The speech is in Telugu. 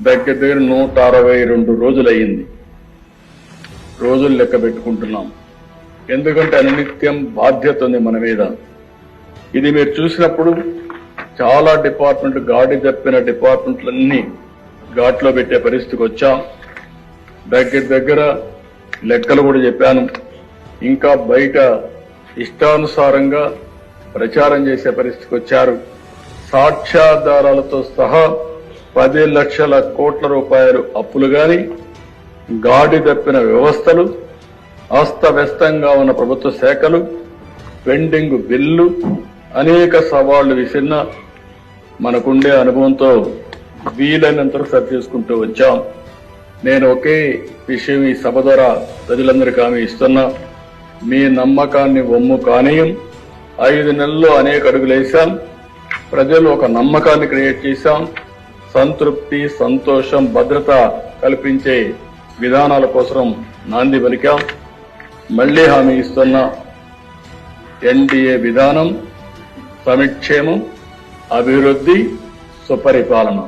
దగ్గర 162 రోజులయ్యింది. రోజులు లెక్క పెట్టుకుంటున్నాం. ఎందుకంటే అనునిత్యం బాధ్యత ఉంది మన మీద. ఇది మీరు చూసినప్పుడు చాలా డిపార్ట్మెంట్ గాడి తప్పిన డిపార్ట్మెంట్లన్నీ ఘాట్లో పెట్టే పరిస్థితికి వచ్చాం. దగ్గర లెక్కలు కూడా చెప్పాను. ఇంకా బయట ఇష్టానుసారంగా ప్రచారం చేసే పరిస్థితికి వచ్చారు. సాక్ష్యాధారాలతో సహా 10 లక్షల కోట్ల రూపాయలు అప్పులు గాని, గాడి తప్పిన వ్యవస్థలు, అస్తవ్యస్తంగా ఉన్న ప్రభుత్వ శాఖలు, పెండింగ్ బిల్లు, అనేక సవాళ్లు విసిరిన మనకుండే అనుభవంతో వీలైనంత సరి చేసుకుంటూ వచ్చాం. నేను ఒకే విషయం ఈ సభ ద్వారా ప్రజలందరికీ హామీ ఇస్తున్నా. మీ నమ్మకాన్ని వమ్ము కానీయం. 5 నెలల్లో అనేక అడుగులేశాం. ప్రజలు ఒక నమ్మకాన్ని క్రియేట్ చేశాం. సంతృప్తి, సంతోషం, భద్రత కల్పించే విధానాల కోసం నాంది పలికాం. మళ్లీ హామీ ఇస్తున్నా. ఎన్డీఏ విధానం, సంక్షేమం, అభివృద్ధి, సుపరిపాలన.